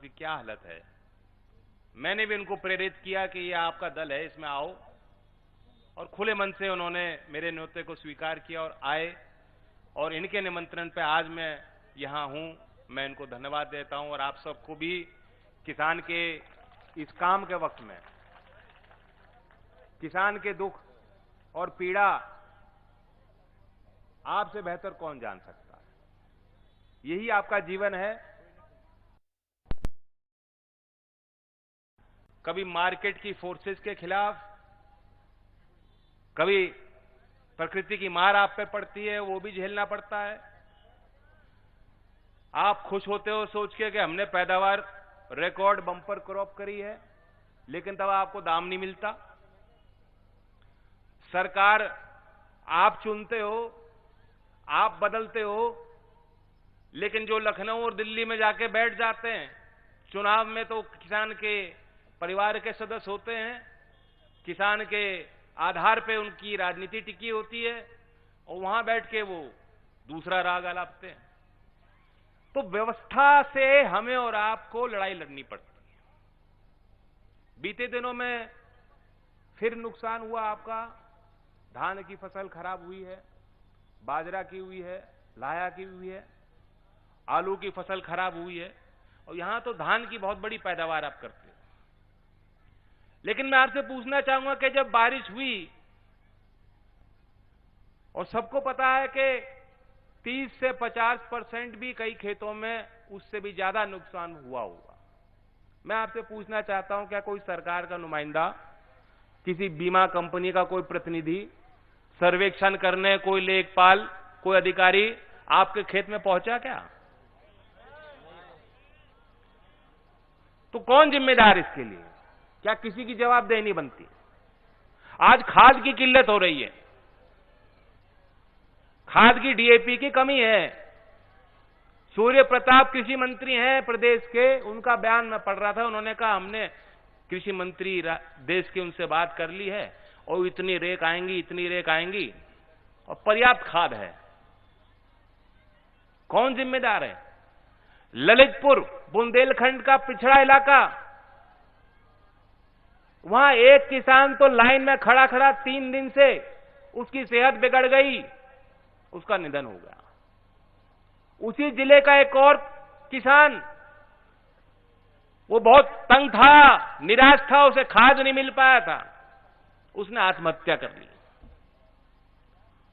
की क्या हालत है। मैंने भी उनको प्रेरित किया कि ये आपका दल है, इसमें आओ, और खुले मन से उन्होंने मेरे न्योते को स्वीकार किया और आए, और इनके निमंत्रण पे आज मैं यहां हूं। मैं इनको धन्यवाद देता हूं और आप सबको भी। किसान के इस काम के वक्त में किसान के दुख और पीड़ा आपसे बेहतर कौन जान सकता है। यही आपका जीवन है। कभी मार्केट की फोर्सेस के खिलाफ, कभी प्रकृति की मार आप पे पड़ती है, वो भी झेलना पड़ता है। आप खुश होते हो सोच के कि हमने पैदावार रिकॉर्ड बम्पर क्रॉप करी है, लेकिन तब आपको दाम नहीं मिलता। सरकार आप चुनते हो, आप बदलते हो, लेकिन जो लखनऊ और दिल्ली में जाके बैठ जाते हैं चुनाव में, तो किसान के परिवार के सदस्य होते हैं। किसान के आधार पे उनकी राजनीति टिकी होती है और वहां बैठ के वो दूसरा राग आलापते हैं। तो व्यवस्था से हमें और आपको लड़ाई लड़नी पड़ती है। बीते दिनों में फिर नुकसान हुआ आपका। धान की फसल खराब हुई है, बाजरा की हुई है, लाया की हुई है, आलू की फसल खराब हुई है, और यहां तो धान की बहुत बड़ी पैदावार आप करते हो। लेकिन मैं आपसे पूछना चाहूंगा कि जब बारिश हुई और सबको पता है कि 30 से 50% भी कई खेतों में उससे भी ज्यादा नुकसान हुआ होगा, मैं आपसे पूछना चाहता हूं, क्या कोई सरकार का नुमाइंदा, किसी बीमा कंपनी का कोई प्रतिनिधि, सर्वेक्षण करने कोई लेखपाल, कोई अधिकारी आपके खेत में पहुंचा क्या? तो कौन जिम्मेदार इसके लिए? क्या किसी की जवाबदेही नहीं बनती? आज खाद की किल्लत हो रही है, खाद की डीएपी की कमी है। सूर्य प्रताप कृषि मंत्री हैं प्रदेश के, उनका बयान मैं पढ़ रहा था। उन्होंने कहा हमने कृषि मंत्री देश की उनसे बात कर ली है और इतनी रेक आएंगी, इतनी रेक आएंगी, और पर्याप्त खाद है। कौन जिम्मेदार है? ललितपुर बुंदेलखंड का पिछड़ा इलाका, वहां एक किसान तो लाइन में खड़ा खड़ा 3 दिन से उसकी सेहत बिगड़ गई, उसका निधन हो गया। उसी जिले का एक और किसान, वो बहुत तंग था, निराश था, उसे खाद नहीं मिल पाया था, उसने आत्महत्या कर ली।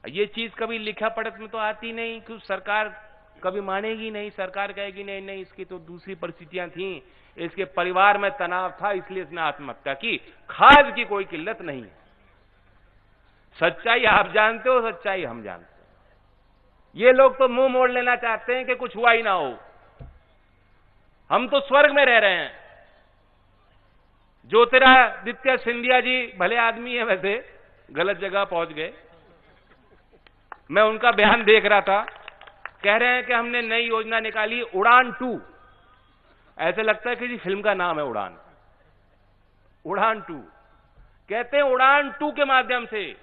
ये चीज कभी लिखा पढ़त में तो आती नहीं, क्योंकि सरकार कभी मानेगी नहीं। सरकार कहेगी नहीं नहीं, इसकी तो दूसरी परिस्थितियां थी, इसके परिवार में तनाव था, इसलिए इसने आत्महत्या की। खाद की कोई किल्लत नहीं है। सच्चाई आप जानते हो, सच्चाई हम जानते हैं। ये लोग तो मुंह मोड़ लेना चाहते हैं कि कुछ हुआ ही ना हो। हम तो स्वर्ग में रह रहे हैं। ज्योतिरादित्य सिंधिया जी भले आदमी है, वैसे गलत जगह पहुंच गए। मैं उनका बयान देख रहा था, कह रहे हैं कि हमने नई योजना निकाली उड़ान 2। ऐसे लगता है किसी फिल्म का नाम है उड़ान। उड़ान 2 कहते हैं, उड़ान 2 के माध्यम से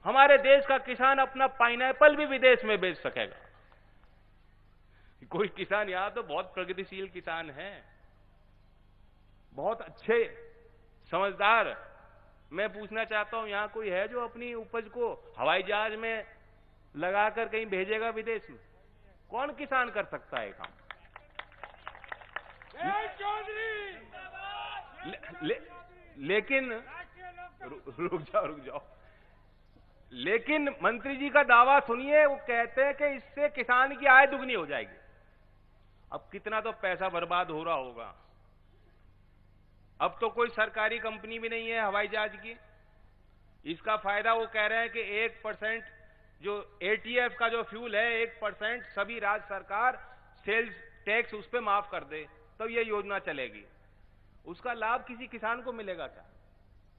हमारे देश का किसान अपना पाइनएप्पल भी विदेश में बेच सकेगा। कोई किसान, यहां तो बहुत प्रगतिशील किसान हैं, बहुत अच्छे, समझदार। मैं पूछना चाहता हूं, यहां कोई है जो अपनी उपज को हवाई जहाज में लगाकर कहीं भेजेगा विदेश में? कौन किसान कर सकता है काम? लेकिन रुक जाओ। लेकिन मंत्री जी का दावा सुनिए, वो कहते हैं कि इससे किसान की आय दुगनी हो जाएगी। अब कितना तो पैसा बर्बाद हो रहा होगा। अब तो कोई सरकारी कंपनी भी नहीं है हवाई जहाज की। इसका फायदा वो कह रहे हैं कि 1% जो एटीएफ का जो फ्यूल है, 1% सभी राज्य सरकार सेल्स टैक्स उस पर माफ कर दे, तो ये योजना चलेगी। उसका लाभ किसी किसान को मिलेगा क्या?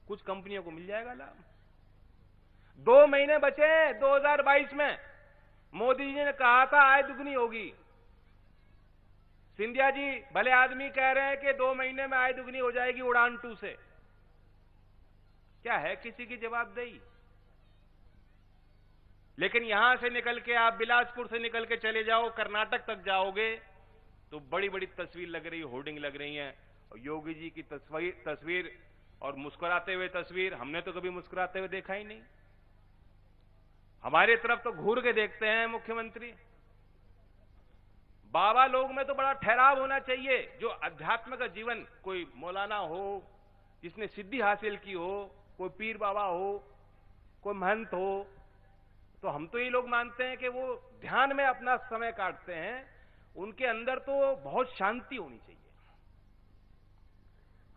कुछ कंपनियों को मिल जाएगा लाभ। 2 महीने बचे हैं 2022 में। मोदी जी ने कहा था आय दुगनी होगी। सिंधिया जी भले आदमी कह रहे हैं कि 2 महीने में आय दुगनी हो जाएगी उड़ान 2 से। क्या है किसी की जवाबदेही? लेकिन यहां से निकल के आप बिलासपुर से निकल के चले जाओ, कर्नाटक तक जाओगे, तो बड़ी बड़ी तस्वीर लग रही, होर्डिंग लग रही है, योगी जी की तस्वीर और मुस्कुराते हुए तस्वीर। हमने तो कभी मुस्कुराते हुए देखा ही नहीं। हमारे तरफ तो घूर के देखते हैं मुख्यमंत्री। बाबा लोग में तो बड़ा ठहराव होना चाहिए। जो अध्यात्म का जीवन, कोई मौलाना हो जिसने सिद्धि हासिल की हो, कोई पीर बाबा हो, कोई महंत हो, तो हम तो ये लोग मानते हैं कि वो ध्यान में अपना समय काटते हैं। उनके अंदर तो बहुत शांति होनी चाहिए।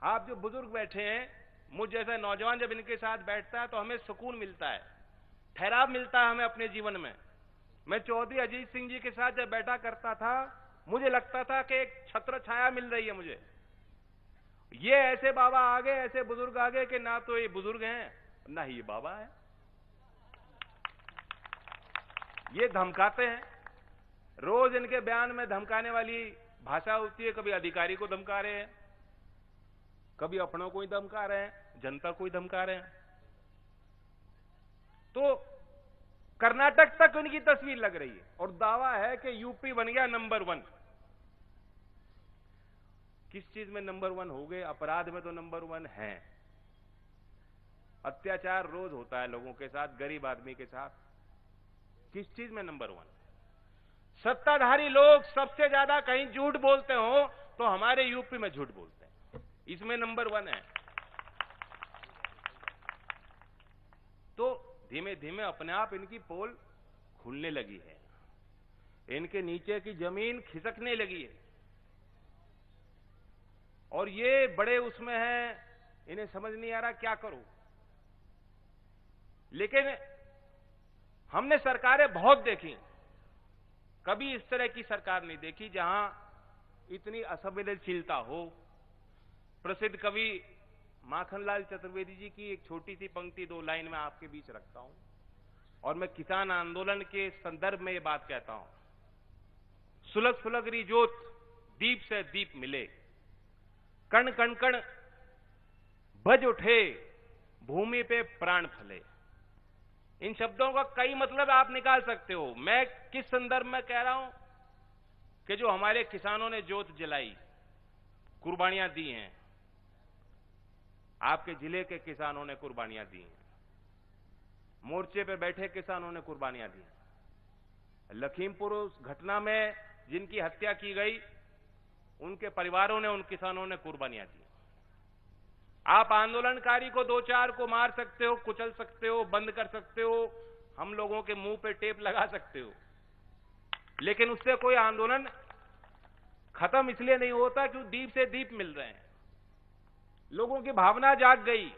आप जो बुजुर्ग बैठे हैं, मुझ जैसा नौजवान जब इनके साथ बैठता है तो हमें सुकून मिलता है, ठहराव मिलता है हमें अपने जीवन में। मैं चौधरी अजीत सिंह जी के साथ जब बैठा करता था, मुझे लगता था कि एक छत्र छाया मिल रही है मुझे। ये ऐसे बाबा आ गए, ऐसे बुजुर्ग आ गए कि ना तो ये बुजुर्ग हैं ना ही ये बाबा है। ये धमकाते हैं। रोज इनके बयान में धमकाने वाली भाषा होती है। कभी अधिकारी को धमका रहे हैं, कभी अपनों को ही धमका रहे हैं, जनता को ही धमका रहे हैं। तो कर्नाटक तक उनकी तस्वीर लग रही है और दावा है कि यूपी बन गया नंबर 1। किस चीज में नंबर 1 हो गए? अपराध में तो नंबर 1 है। अत्याचार रोज होता है लोगों के साथ, गरीब आदमी के साथ। किस चीज में नंबर 1? सत्ताधारी लोग सबसे ज्यादा कहीं झूठ बोलते हो तो हमारे यूपी में झूठ बोलते हैं, इसमें नंबर 1 है। तो धीमे धीमे अपने आप इनकी पोल खुलने लगी है, इनके नीचे की जमीन खिसकने लगी है और ये बड़े उसमें हैं, इन्हें समझ नहीं आ रहा क्या करूं। लेकिन हमने सरकारें बहुत देखी, कभी इस तरह की सरकार नहीं देखी जहां इतनी असंवेदनशीलता हो। प्रसिद्ध कवि माखनलाल चतुर्वेदी जी की एक छोटी सी पंक्ति 2 लाइन में आपके बीच रखता हूं और मैं किसान आंदोलन के संदर्भ में ये बात कहता हूं। सुलग सुलगरी जोत दीप से दीप मिले, कण कण कण बज उठे, भूमि पे प्राण फले। इन शब्दों का कई मतलब आप निकाल सकते हो। मैं किस संदर्भ में कह रहा हूं कि जो हमारे किसानों ने जोत जलाई, कुर्बानियां दी हैं, आपके जिले के किसानों ने कुर्बानियां दी हैं, मोर्चे पे बैठे किसानों ने कुर्बानियां दी। लखीमपुर उस घटना में जिनकी हत्या की गई, उनके परिवारों ने, उन किसानों ने कुर्बानियां दी। आप आंदोलनकारी को 2-4 को मार सकते हो, कुचल सकते हो, बंद कर सकते हो, हम लोगों के मुंह पे टेप लगा सकते हो, लेकिन उससे कोई आंदोलन खत्म इसलिए नहीं होता क्यों दीप से दीप मिल रहे हैं। लोगों की भावना जाग गई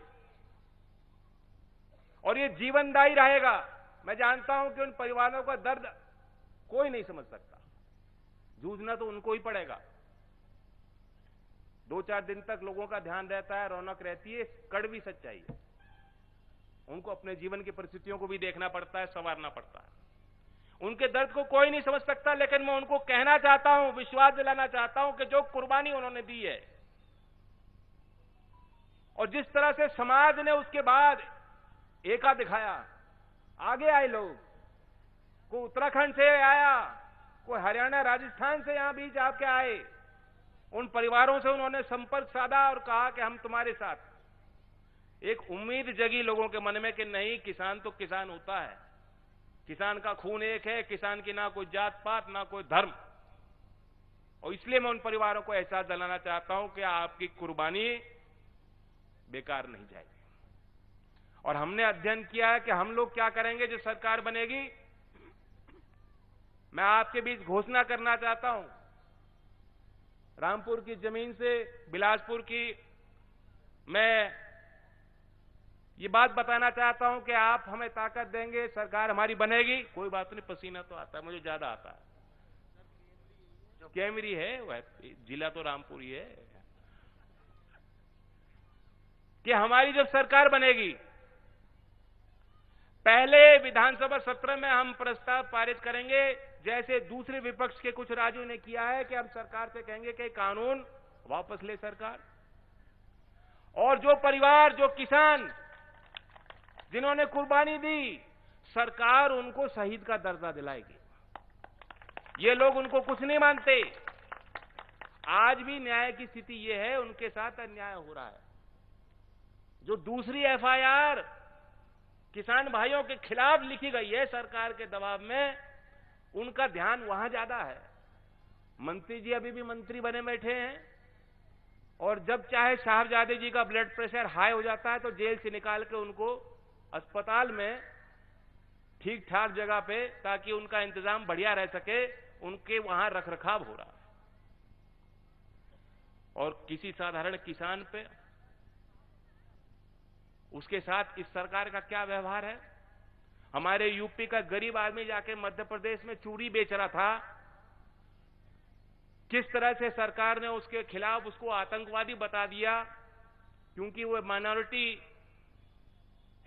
और ये जीवनदायी रहेगा। मैं जानता हूं कि उन परिवारों का दर्द कोई नहीं समझ सकता, जूझना तो उनको ही पड़ेगा। 2-4 दिन तक लोगों का ध्यान रहता है, रौनक रहती है, कड़वी सच्चाई है। उनको अपने जीवन की परिस्थितियों को भी देखना पड़ता है, संवारना पड़ता है। उनके दर्द को कोई नहीं समझ सकता, लेकिन मैं उनको कहना चाहता हूं, विश्वास दिलाना चाहता हूं कि जो कुर्बानी उन्होंने दी है और जिस तरह से समाज ने उसके बाद एका दिखाया, आगे आए लोग, कोई उत्तराखंड से आया, कोई हरियाणा राजस्थान से यहां बीच आपके आए, उन परिवारों से उन्होंने संपर्क साधा और कहा कि हम तुम्हारे साथ। एक उम्मीद जगी लोगों के मन में कि नहीं, किसान तो किसान होता है, किसान का खून एक है, किसान की ना कोई जात पात ना कोई धर्म। और इसलिए मैं उन परिवारों को एहसास दिलाना चाहता हूं कि आपकी कुर्बानी बेकार नहीं जाएगी। और हमने अध्ययन किया है कि हम लोग क्या करेंगे जो सरकार बनेगी। मैं आपके बीच घोषणा करना चाहता हूं, रामपुर की जमीन से, बिलासपुर की, मैं ये बात बताना चाहता हूं कि आप हमें ताकत देंगे, सरकार हमारी बनेगी। कोई बात नहीं, पसीना तो आता है, मुझे ज्यादा आता है। जो कैमरी है वह जिला तो रामपुर ही है। कि हमारी जब सरकार बनेगी, पहले विधानसभा सत्र में हम प्रस्ताव पारित करेंगे, जैसे दूसरे विपक्ष के कुछ राज्यों ने किया है, कि हम सरकार से कहेंगे कि कानून वापस ले सरकार। और जो परिवार, जो किसान जिन्होंने कुर्बानी दी, सरकार उनको शहीद का दर्जा दिलाएगी। ये लोग उनको कुछ नहीं मानते, आज भी न्याय की स्थिति यह है, उनके साथ अन्याय हो रहा है। जो दूसरी एफआईआर किसान भाइयों के खिलाफ लिखी गई है सरकार के दबाव में, उनका ध्यान वहां ज्यादा है। मंत्री जी अभी भी मंत्री बने बैठे हैं, और जब चाहे साहबजादे जी का ब्लड प्रेशर हाई हो जाता है तो जेल से निकाल के उनको अस्पताल में ठीक ठाक जगह पे, ताकि उनका इंतजाम बढ़िया रह सके, उनके वहां रखरखाव हो रहा है। और किसी साधारण किसान पे, उसके साथ इस सरकार का क्या व्यवहार है? हमारे यूपी का गरीब आदमी जाके मध्य प्रदेश में चूड़ी बेच रहा था, किस तरह से सरकार ने उसके खिलाफ उसको आतंकवादी बता दिया, क्योंकि वो माइनॉरिटी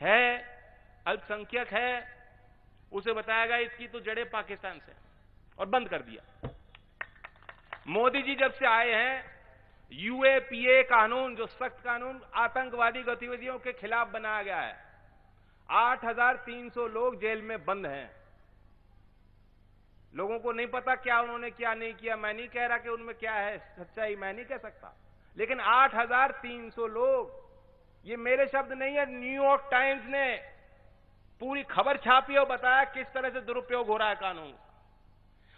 है, अल्पसंख्यक है, उसे बताया गया इसकी तो जड़ें पाकिस्तान से, और बंद कर दिया। मोदी जी जब से आए हैं, यूएपीए कानून, जो सख्त कानून आतंकवादी गतिविधियों के खिलाफ बनाया गया है, 8,300 लोग जेल में बंद हैं। लोगों को नहीं पता क्या उन्होंने क्या नहीं किया। मैं नहीं कह रहा कि उनमें क्या है सच्चाई, मैं नहीं कह सकता, लेकिन 8,300 लोग, ये मेरे शब्द नहीं है, न्यूयॉर्क टाइम्स ने पूरी खबर छापी और बताया किस तरह से दुरुपयोग हो रहा है कानून।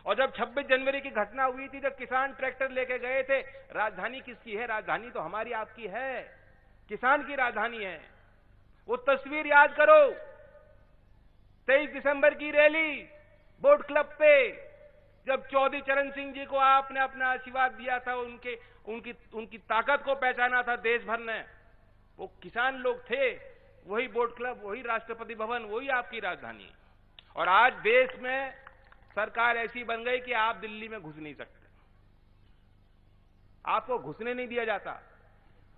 और जब 26 जनवरी की घटना हुई थी, जब किसान ट्रैक्टर लेके गए थे, राजधानी किसकी है? राजधानी तो हमारी आपकी है, किसान की राजधानी है। वो तस्वीर याद करो, 23 दिसंबर की रैली बोट क्लब पे, जब चौधरी चरण सिंह जी को आपने अपना आशीर्वाद दिया था, उनकी ताकत को पहचाना था देश भर ने, वो किसान लोग थे। वही बोट क्लब, वही राष्ट्रपति भवन, वही आपकी राजधानी। और आज देश में सरकार ऐसी बन गई कि आप दिल्ली में घुस नहीं सकते, आपको घुसने नहीं दिया जाता।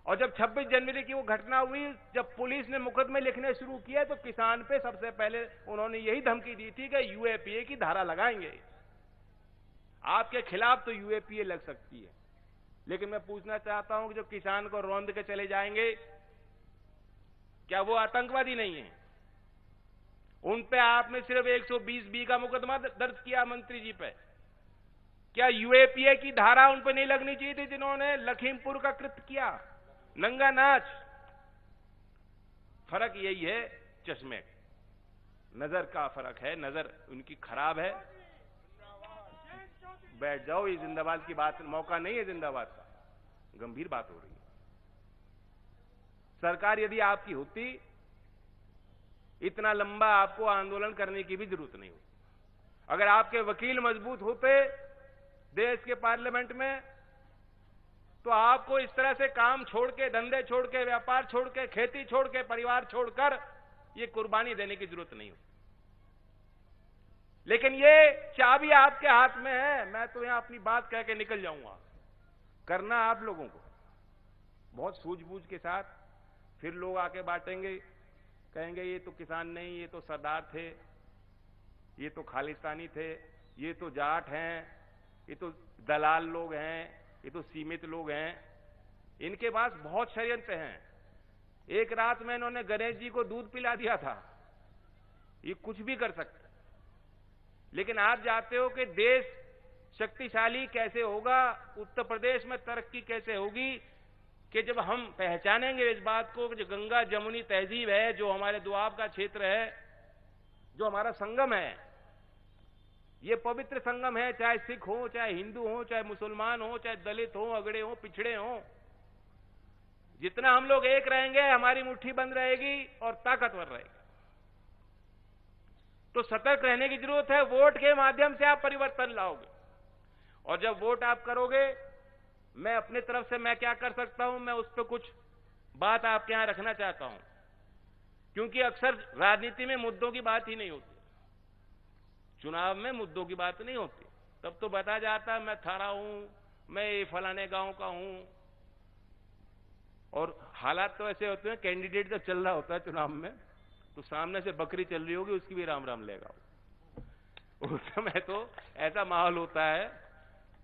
और जब 26 जनवरी की वो घटना हुई, जब पुलिस ने मुकदमे लिखने शुरू किए, तो किसान पे सबसे पहले उन्होंने यही धमकी दी थी कि यूएपीए की धारा लगाएंगे। आपके खिलाफ तो यूएपीए लग सकती है, लेकिन मैं पूछना चाहता हूं कि जो किसान को रौंद के चले जाएंगे, क्या वो आतंकवादी नहीं है? उन पे आपने सिर्फ 120B का मुकदमा दर्ज किया मंत्री जी पे। क्या यूएपीए की धारा उन पे नहीं लगनी चाहिए थी, जिन्होंने लखीमपुर का कृत्य किया, नंगा नाच? फर्क यही है, चश्मे, नजर का फर्क है, नजर उनकी खराब है। बैठ जाओ, ये जिंदाबाद की बात, मौका नहीं है जिंदाबाद का, गंभीर बात हो रही है। सरकार यदि आपकी होती, इतना लंबा आपको आंदोलन करने की भी जरूरत नहीं होती। अगर आपके वकील मजबूत होते देश के पार्लियामेंट में, तो आपको इस तरह से काम छोड़ के, धंधे छोड़ के, व्यापार छोड़ के, खेती छोड़ के, परिवार छोड़कर ये कुर्बानी देने की जरूरत नहीं होती। लेकिन ये चाबी आपके हाथ में है। मैं तो यहां अपनी बात कह के निकल जाऊंगा। करना आप लोगों को बहुत सूझबूझ के साथ। फिर लोग आके बांटेंगे, कहेंगे ये तो किसान नहीं, ये तो सरदार थे, ये तो खालिस्तानी थे, ये तो जाट हैं, ये तो दलाल लोग हैं, ये तो सीमित लोग हैं। इनके पास बहुत षड्यंत्र हैं। एक रात में इन्होंने गणेश जी को दूध पिला दिया था, ये कुछ भी कर सकते। लेकिन आप जानते हो कि देश शक्तिशाली कैसे होगा, उत्तर प्रदेश में तरक्की कैसे होगी, कि जब हम पहचानेंगे इस बात को कि जो गंगा जमुनी तहजीब है, जो हमारे दुआब का क्षेत्र है, जो हमारा संगम है, ये पवित्र संगम है, चाहे सिख हो, चाहे हिंदू हो, चाहे मुसलमान हो, चाहे दलित हो, अगड़े हो, पिछड़े हो, जितना हम लोग एक रहेंगे, हमारी मुट्ठी बंद रहेगी और ताकतवर रहेगी। तो सतर्क रहने की जरूरत है। वोट के माध्यम से आप परिवर्तन लाओगे, और जब वोट आप करोगे, मैं अपनी तरफ से मैं क्या कर सकता हूं, मैं उस पर कुछ बात आपके यहां रखना चाहता हूं, क्योंकि अक्सर राजनीति में मुद्दों की बात ही नहीं होती, चुनाव में मुद्दों की बात नहीं होती। तब तो बता जाता मैं थारा हूं, मैं फलाने गांव का हूं, और हालात तो ऐसे होते हैं, कैंडिडेट जब चल रहा होता है चुनाव में, तो सामने से बकरी चल रही होगी, उसकी भी राम राम लेगा। उस समय तो ऐसा माहौल होता है,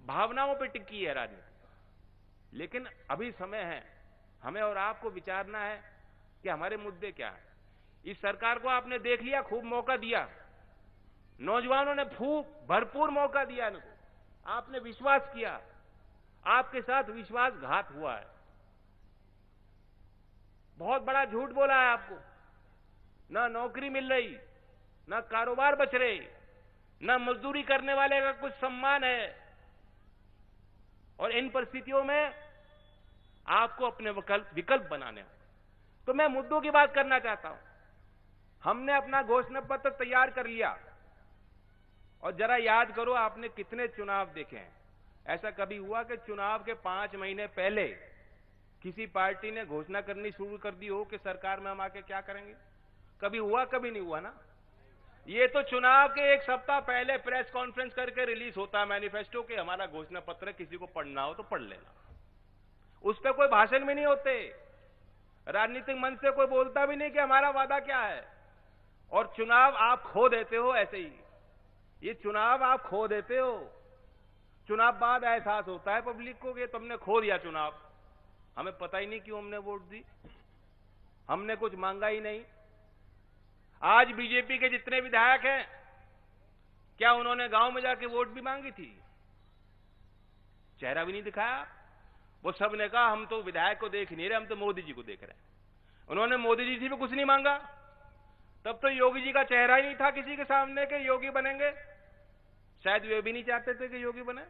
भावनाओं पे टिकी है राजनीति। लेकिन अभी समय है, हमें और आपको विचारना है कि हमारे मुद्दे क्या हैं। इस सरकार को आपने देख लिया, खूब मौका दिया, नौजवानों ने खूब भरपूर मौका दिया इनको, आपने विश्वास किया, आपके साथ विश्वासघात हुआ है, बहुत बड़ा झूठ बोला है आपको। ना नौकरी मिल रही, ना कारोबार बच रहे, ना मजदूरी करने वाले का कुछ सम्मान है। और इन परिस्थितियों में आपको अपने विकल्प बनाने हों। तो मैं मुद्दों की बात करना चाहता हूं। हमने अपना घोषणा पत्र तैयार कर लिया, और जरा याद करो आपने कितने चुनाव देखे हैं। ऐसा कभी हुआ कि चुनाव के 5 महीने पहले किसी पार्टी ने घोषणा करनी शुरू कर दी हो कि सरकार में हम आके क्या करेंगे? कभी हुआ? कभी नहीं हुआ ना। ये तो चुनाव के 1 सप्ताह पहले प्रेस कॉन्फ्रेंस करके रिलीज होता है मैनिफेस्टो के हमारा घोषणा पत्र, किसी को पढ़ना हो तो पढ़ लेना। उस पर कोई भाषण भी नहीं होते, राजनीतिक मंच से कोई बोलता भी नहीं कि हमारा वादा क्या है। और चुनाव आप खो देते हो ऐसे ही। ये चुनाव आप खो देते हो। चुनाव बाद एहसास होता है पब्लिक को कि तुमने खो दिया चुनाव, हमें पता ही नहीं क्यों हमने वोट दी, हमने कुछ मांगा ही नहीं। आज बीजेपी के जितने विधायक हैं, क्या उन्होंने गांव में जाके वोट भी मांगी थी? चेहरा भी नहीं दिखाया। वो सब ने कहा हम तो विधायक को देख नहीं रहे, हम तो मोदी जी को देख रहे हैं। उन्होंने मोदी जी से भी कुछ नहीं मांगा। तब तो योगी जी का चेहरा ही नहीं था किसी के सामने कि योगी बनेंगे। शायद वे भी नहीं चाहते थे कि योगी बने।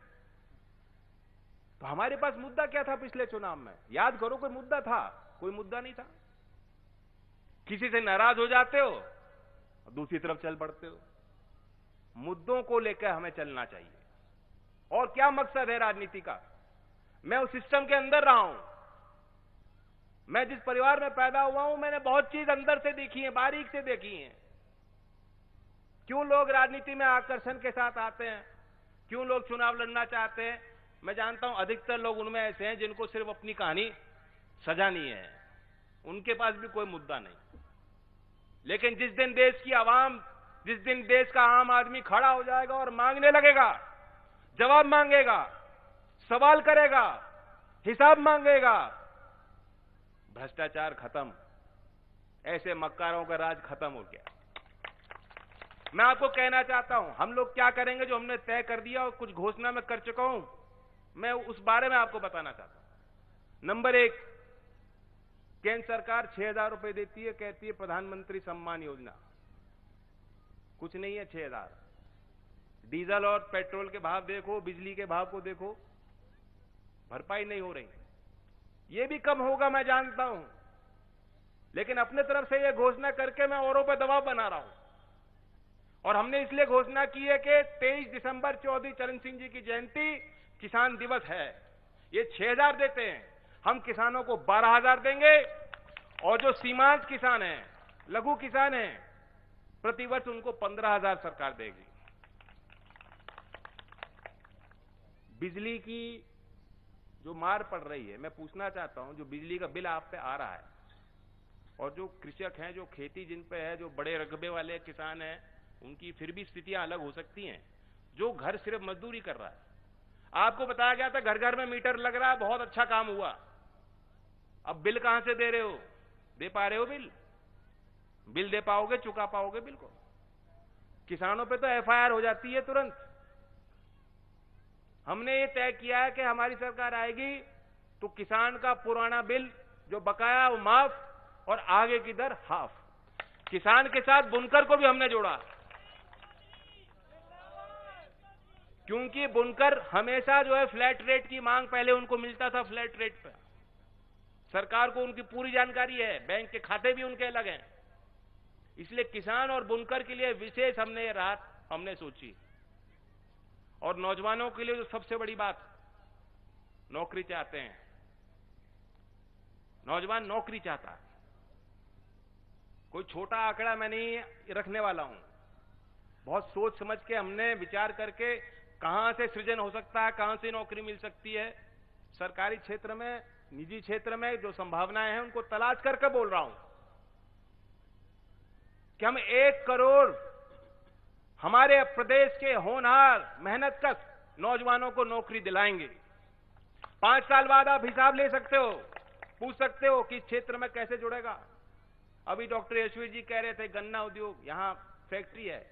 तो हमारे पास मुद्दा क्या था पिछले चुनाव में? याद करो, कोई मुद्दा था? कोई मुद्दा नहीं था। किसी से नाराज हो जाते हो, दूसरी तरफ चल पड़ते हो। मुद्दों को लेकर हमें चलना चाहिए। और क्या मकसद है राजनीति का? मैं उस सिस्टम के अंदर रहा हूं। मैं जिस परिवार में पैदा हुआ हूं, मैंने बहुत चीज अंदर से देखी है, बारीक से देखी है। क्यों लोग राजनीति में आकर्षण के साथ आते हैं, क्यों लोग चुनाव लड़ना चाहते हैं? मैं जानता हूं अधिकतर लोग उनमें ऐसे हैं जिनको सिर्फ अपनी कहानी सजानी है, उनके पास भी कोई मुद्दा नहीं। लेकिन जिस दिन देश की आवाम, जिस दिन देश का आम आदमी खड़ा हो जाएगा और मांगने लगेगा, जवाब मांगेगा, सवाल करेगा, हिसाब मांगेगा, भ्रष्टाचार खत्म, ऐसे मक्कारों का राज खत्म हो गया। मैं आपको कहना चाहता हूं, हम लोग क्या करेंगे जो हमने तय कर दिया और कुछ घोषणा में कर चुका हूं, मैं उस बारे में आपको बताना चाहता हूं। नंबर 1, केंद्र सरकार 6,000 रुपए देती है, कहती है प्रधानमंत्री सम्मान योजना। कुछ नहीं है 6,000। डीजल और पेट्रोल के भाव देखो, बिजली के भाव को देखो, भरपाई नहीं हो रही। ये भी कम होगा मैं जानता हूं, लेकिन अपने तरफ से ये घोषणा करके मैं औरों पर दबाव बना रहा हूं। और हमने इसलिए घोषणा की है कि 23 दिसंबर चौधरी चरण सिंह जी की जयंती किसान दिवस है। ये 6,000 देते हैं, हम किसानों को 12,000 देंगे। और जो सीमांत किसान हैं, लघु किसान हैं, प्रतिवर्ष उनको 15,000 सरकार देगी। बिजली की जो मार पड़ रही है, मैं पूछना चाहता हूं, जो बिजली का बिल आप पे आ रहा है, और जो कृषक हैं, जो खेती जिन पे है, जो बड़े रकबे वाले किसान हैं, उनकी फिर भी स्थितियां अलग हो सकती हैं। जो घर सिर्फ मजदूरी कर रहा है, आपको बताया गया था घर घर में मीटर लग रहा है, बहुत अच्छा काम हुआ। अब बिल कहां से दे रहे हो? दे पा रहे हो बिल? बिल दे पाओगे, चुका पाओगे बिल को? किसानों पे तो एफआईआर हो जाती है तुरंत। हमने ये तय किया है कि हमारी सरकार आएगी तो किसान का पुराना बिल जो बकाया वो माफ, और आगे की दर हाफ। किसान के साथ बुनकर को भी हमने जोड़ा, क्योंकि बुनकर हमेशा जो है फ्लैट रेट की मांग, पहले उनको मिलता था फ्लैट रेट पर। सरकार को उनकी पूरी जानकारी है, बैंक के खाते भी उनके अलग हैं। इसलिए किसान और बुनकर के लिए विशेष हमने राहत हमने सोची। और नौजवानों के लिए जो सबसे बड़ी बात, नौकरी चाहते हैं, नौजवान नौकरी चाहता है। कोई छोटा आंकड़ा मैं नहीं रखने वाला हूं, बहुत सोच समझ के हमने विचार करके कहां से सृजन हो सकता है, कहां से नौकरी मिल सकती है, सरकारी क्षेत्र में, निजी क्षेत्र में जो संभावनाएं हैं उनको तलाश करके बोल रहा हूं कि हम 1 करोड़ हमारे प्रदेश के होनहार मेहनतकश नौजवानों को नौकरी दिलाएंगे। 5 साल बाद आप हिसाब ले सकते हो, पूछ सकते हो कि इस क्षेत्र में कैसे जुड़ेगा। अभी डॉक्टर यशवीर जी कह रहे थे गन्ना उद्योग, यहां फैक्ट्री है,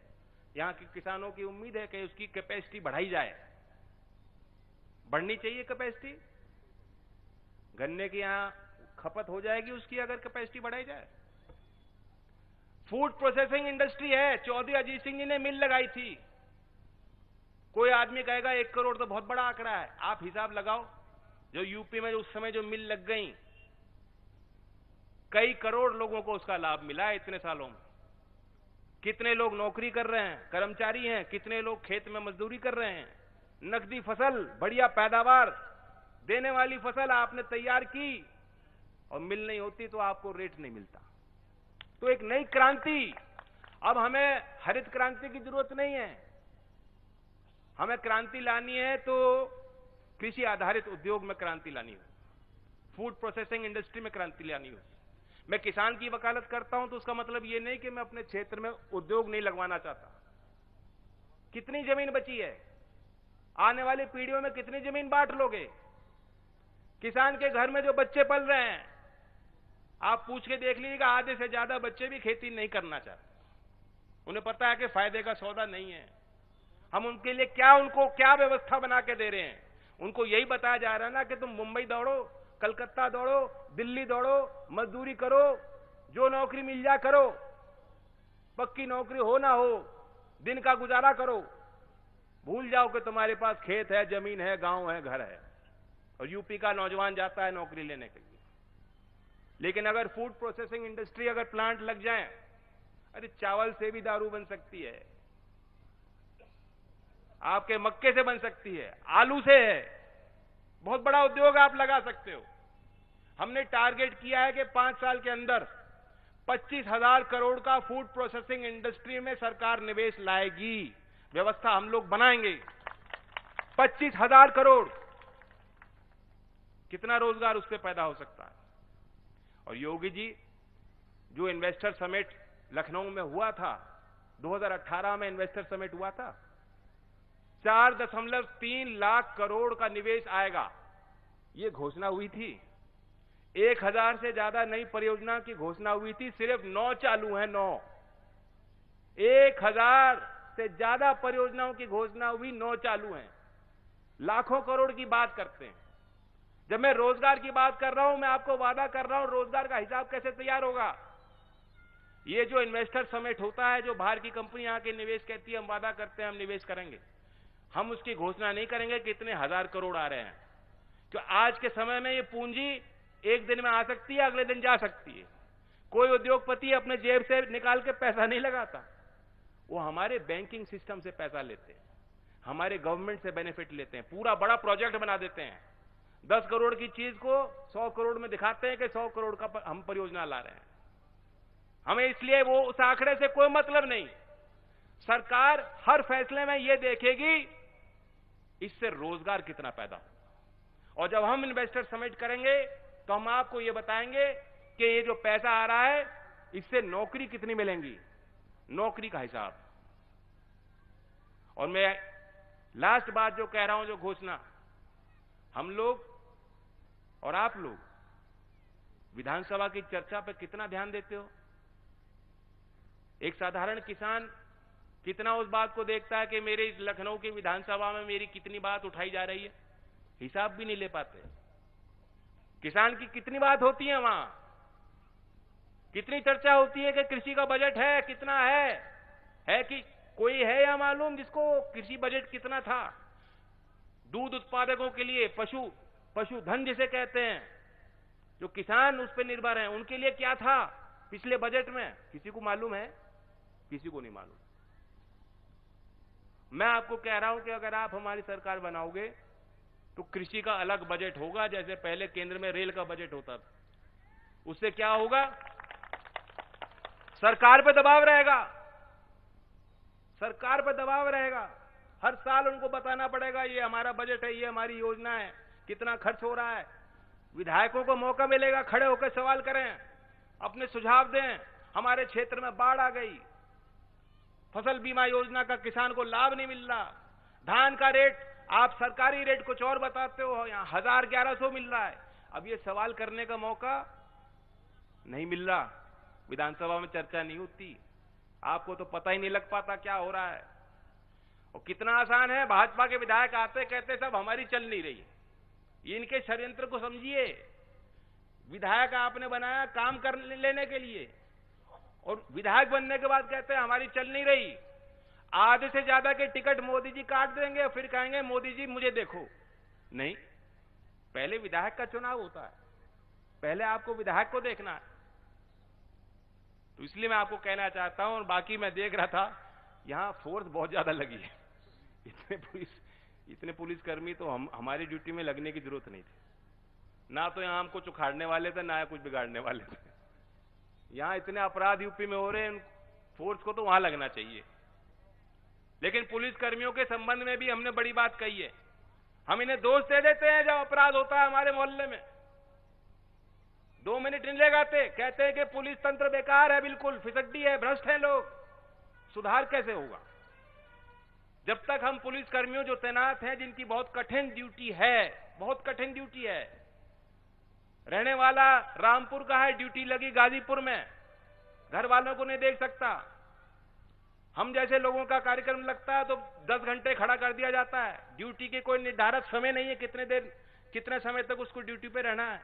यहां के किसानों की उम्मीद है कि उसकी कैपेसिटी बढ़ाई जाए। बढ़नी चाहिए कैपेसिटी। गन्ने की यहां खपत हो जाएगी उसकी अगर कैपेसिटी बढ़ाई जाए। फूड प्रोसेसिंग इंडस्ट्री है, चौधरी अजीत सिंह जी ने मिल लगाई थी। कोई आदमी कहेगा 1 करोड़ तो बहुत बड़ा आंकड़ा है। आप हिसाब लगाओ, जो यूपी में उस समय जो मिल लग गई, कई करोड़ लोगों को उसका लाभ मिला है इतने सालों में। कितने लोग नौकरी कर रहे हैं, कर्मचारी हैं, कितने लोग खेत में मजदूरी कर रहे हैं। नकदी फसल, बढ़िया पैदावार देने वाली फसल आपने तैयार की और मिल नहीं होती तो आपको रेट नहीं मिलता। तो एक नई क्रांति। अब हमें हरित क्रांति की जरूरत नहीं है, हमें क्रांति लानी है तो कृषि आधारित उद्योग में क्रांति लानी हो, फूड प्रोसेसिंग इंडस्ट्री में क्रांति लानी हो। मैं किसान की वकालत करता हूं तो उसका मतलब यह नहीं कि मैं अपने क्षेत्र में उद्योग नहीं लगवाना चाहता। कितनी जमीन बची है, आने वाली पीढ़ियों में कितनी जमीन बांट लोगे? किसान के घर में जो बच्चे पल रहे हैं, आप पूछ के देख लीजिएगा, आधे से ज्यादा बच्चे भी खेती नहीं करना चाहते। उन्हें पता है कि फायदे का सौदा नहीं है। हम उनके लिए उनको क्या व्यवस्था बना के दे रहे हैं? उनको यही बताया जा रहा है ना कि तुम मुंबई दौड़ो, कलकत्ता दौड़ो, दिल्ली दौड़ो, मजदूरी करो, जो नौकरी मिल जा करो, पक्की नौकरी हो ना हो, दिन का गुजारा करो। भूल जाओ कि तुम्हारे पास खेत है, जमीन है, गांव है, घर है। और यूपी का नौजवान जाता है नौकरी लेने के लिए। लेकिन अगर फूड प्रोसेसिंग इंडस्ट्री, अगर प्लांट लग जाए, अरे चावल से भी दारू बन सकती है, आपके मक्के से बन सकती है, आलू से है, बहुत बड़ा उद्योग आप लगा सकते हो। हमने टारगेट किया है कि 5 साल के अंदर 25,000 करोड़ का फूड प्रोसेसिंग इंडस्ट्री में सरकार निवेश लाएगी, व्यवस्था हम लोग बनाएंगे। 25,000 करोड़, कितना रोजगार उससे पैदा हो सकता है। और योगी जी, जो इन्वेस्टर समिट लखनऊ में हुआ था, 2018 में इन्वेस्टर समिट हुआ था, 4.3 लाख करोड़ का निवेश आएगा, ये घोषणा हुई थी। 1000 से ज्यादा नई परियोजना की घोषणा हुई थी, सिर्फ 9 चालू हैं, 9। 1000 से ज्यादा परियोजनाओं की घोषणा हुई, 9 चालू हैं। लाखों करोड़ की बात करते हैं। जब मैं रोजगार की बात कर रहा हूं, मैं आपको वादा कर रहा हूं, रोजगार का हिसाब कैसे तैयार होगा। ये जो इन्वेस्टर समिट होता है, जो बाहर की कंपनी आके निवेश कहती है, हम वादा करते हैं हम निवेश करेंगे, हम उसकी घोषणा नहीं करेंगे कितने 1000 करोड़ आ रहे हैं। तो आज के समय में ये पूंजी एक दिन में आ सकती है, अगले दिन जा सकती है। कोई उद्योगपति अपने जेब से निकाल के पैसा नहीं लगाता, वो हमारे बैंकिंग सिस्टम से पैसा लेते हैं, हमारे गवर्नमेंट से बेनिफिट लेते हैं, पूरा बड़ा प्रोजेक्ट बना देते हैं। 10 करोड़ की चीज को 100 करोड़ में दिखाते हैं कि 100 करोड़ का हम परियोजना ला रहे हैं। हमें इसलिए वो उस आंकड़े से कोई मतलब नहीं। सरकार हर फैसले में ये देखेगी इससे रोजगार कितना पैदा हो। और जब हम इन्वेस्टर समिट करेंगे तो हम आपको ये बताएंगे कि ये जो पैसा आ रहा है इससे नौकरी कितनी मिलेंगी, नौकरी का हिसाब। और मैं लास्ट बात जो कह रहा हूं, जो घोषणा, हम लोग और आप लोग विधानसभा की चर्चा पर कितना ध्यान देते हो? एक साधारण किसान कितना उस बात को देखता है कि मेरे इस लखनऊ की विधानसभा में मेरी कितनी बात उठाई जा रही है, हिसाब भी नहीं ले पाते। किसान की कितनी बात होती है वहां, कितनी चर्चा होती है कि कृषि का बजट है, कितना है कि कोई है या मालूम जिसको कृषि बजट कितना था? दूध उत्पादकों के लिए पशुधन जिसे कहते हैं, जो किसान उस पर निर्भर हैं, उनके लिए क्या था पिछले बजट में? किसी को मालूम है? किसी को नहीं मालूम। मैं आपको कह रहा हूं कि अगर आप हमारी सरकार बनाओगे तो कृषि का अलग बजट होगा, जैसे पहले केंद्र में रेल का बजट होता था। उससे क्या होगा? सरकार पे दबाव रहेगा, सरकार पे दबाव रहेगा। हर साल उनको बताना पड़ेगा ये हमारा बजट है, ये हमारी योजना है, कितना खर्च हो रहा है। विधायकों को मौका मिलेगा खड़े होकर सवाल करें, अपने सुझाव दें। हमारे क्षेत्र में बाढ़ आ गई, फसल बीमा योजना का किसान को लाभ नहीं मिल रहा, धान का रेट आप सरकारी रेट कुछ और बताते हो, यहां 1000-1100 मिल रहा है। अब ये सवाल करने का मौका नहीं मिल रहा, विधानसभा में चर्चा नहीं होती, आपको तो पता ही नहीं लग पाता क्या हो रहा है। और कितना आसान है, भाजपा के विधायक आते कहते सब हमारी चल नहीं रही। ये इनके षड्यंत्र को समझिए। विधायक आपने बनाया काम कर लेने के लिए, और विधायक बनने के बाद कहते हैं हमारी चल नहीं रही। आधे से ज्यादा के टिकट मोदी जी काट देंगे, फिर कहेंगे मोदी जी मुझे देखो। नहीं, पहले विधायक का चुनाव होता है, पहले आपको विधायक को देखना है। तो इसलिए मैं आपको कहना चाहता हूं, और बाकी मैं देख रहा था यहां फोर्स बहुत ज्यादा लगी है। इतने पुलिसकर्मी तो हमारी ड्यूटी में लगने की जरूरत नहीं थी। ना तो यहां हम कुछ उखाड़ने वाले थे, ना कुछ बिगाड़ने वाले थे। यहां इतने अपराध यूपी में हो रहे हैं, फोर्स को तो वहां लगना चाहिए। लेकिन पुलिसकर्मियों के संबंध में भी हमने बड़ी बात कही है। हम इन्हें दोष दे देते हैं जब अपराध होता है हमारे मोहल्ले में। 2 मिनट नहीं लगाते, कहते हैं कि पुलिस तंत्र बेकार है, बिल्कुल फिसड्डी है, भ्रष्ट है लोग। सुधार कैसे होगा? जब तक हम पुलिसकर्मियों जो तैनात हैं, जिनकी बहुत कठिन ड्यूटी है, बहुत कठिन ड्यूटी है। रहने वाला रामपुर का है, ड्यूटी लगी गाजीपुर में, घर वालों को नहीं देख सकता। हम जैसे लोगों का कार्यक्रम लगता है तो 10 घंटे खड़ा कर दिया जाता है। ड्यूटी के कोई निर्धारित समय नहीं है, कितने देर कितने समय तक उसको ड्यूटी पे रहना है।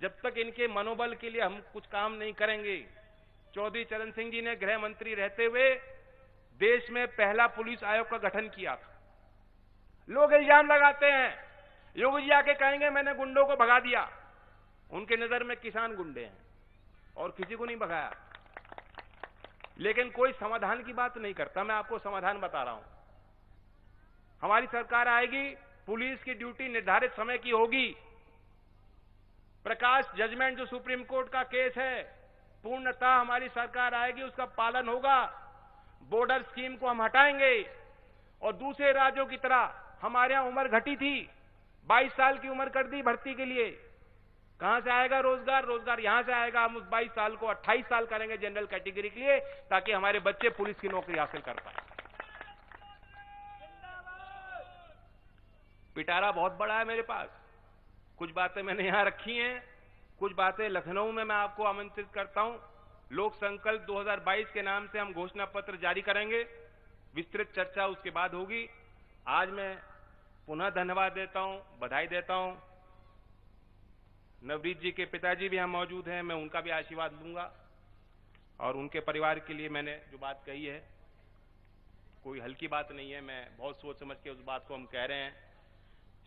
जब तक इनके मनोबल के लिए हम कुछ काम नहीं करेंगे। चौधरी चरण सिंह जी ने गृह मंत्री रहते हुए देश में पहला पुलिस आयोग का गठन किया था। लोग इल्जाम लगाते हैं, योगी जी आके कहेंगे मैंने गुंडों को भगा दिया। उनके नजर में किसान गुंडे हैं और किसी को नहीं भगाया। लेकिन कोई समाधान की बात नहीं करता। मैं आपको समाधान बता रहा हूं। हमारी सरकार आएगी, पुलिस की ड्यूटी निर्धारित समय की होगी। प्रकाश जजमेंट जो सुप्रीम कोर्ट का केस है, पूर्णतः हमारी सरकार आएगी, उसका पालन होगा। बॉर्डर स्कीम को हम हटाएंगे और दूसरे राज्यों की तरह हमारे यहां उम्र घटी थी, 22 साल की उम्र कर दी भर्ती के लिए। कहां से आएगा रोजगार? रोजगार यहां से आएगा। हम उस 22 साल को 28 साल करेंगे जनरल कैटेगरी के लिए, ताकि हमारे बच्चे पुलिस की नौकरी हासिल कर पाए। पिटारा बहुत बड़ा है मेरे पास। कुछ बातें मैंने यहां रखी हैं, कुछ बातें लखनऊ में मैं आपको आमंत्रित करता हूं। लोक संकल्प 2022 के नाम से हम घोषणा पत्र जारी करेंगे। विस्तृत चर्चा उसके बाद होगी। आज मैं पुनः धन्यवाद देता हूं, बधाई देता हूं। नवरीत जी के पिताजी भी यहां मौजूद हैं, मैं उनका भी आशीर्वाद लूंगा। और उनके परिवार के लिए मैंने जो बात कही है, कोई हल्की बात नहीं है। मैं बहुत सोच समझ के उस बात को हम कह रहे हैं।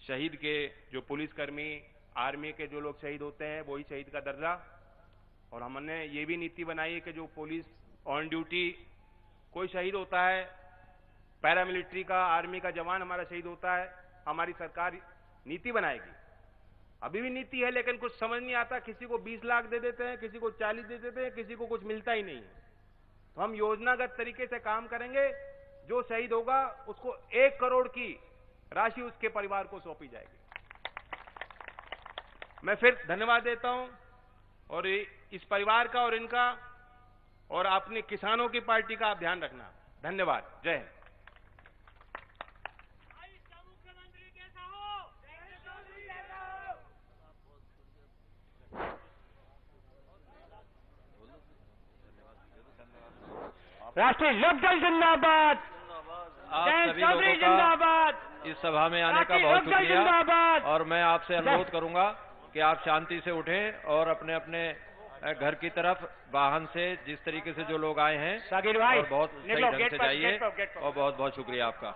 शहीद के जो पुलिसकर्मी, आर्मी के जो लोग शहीद होते हैं, वही शहीद का दर्जा। और हमने ये भी नीति बनाई है कि जो पुलिस ऑन ड्यूटी कोई शहीद होता है, पैरामिलिट्री का, आर्मी का जवान हमारा शहीद होता है, हमारी सरकार नीति बनाएगी। अभी भी नीति है, लेकिन कुछ समझ नहीं आता। किसी को 20 लाख दे देते हैं, किसी को 40 दे देते हैं, किसी को कुछ मिलता ही नहीं है। तो हम योजनागत तरीके से काम करेंगे। जो शहीद होगा उसको 1 करोड़ की राशि उसके परिवार को सौंपी जाएगी। मैं फिर धन्यवाद देता हूं, और इस परिवार का और इनका और अपने किसानों की पार्टी का आप ध्यान रखना। धन्यवाद। जय हिंद। राष्ट्रीय लोकदल जिंदाबाद। आप सभी लोगों का इस सभा में आने का बहुत शुक्रिया। और मैं आपसे अनुरोध करूंगा कि आप शांति से उठें और अपने अपने घर की तरफ वाहन से जिस तरीके से जो लोग आए हैं और बहुत सही ढंग से जाइए। और बहुत बहुत शुक्रिया आपका।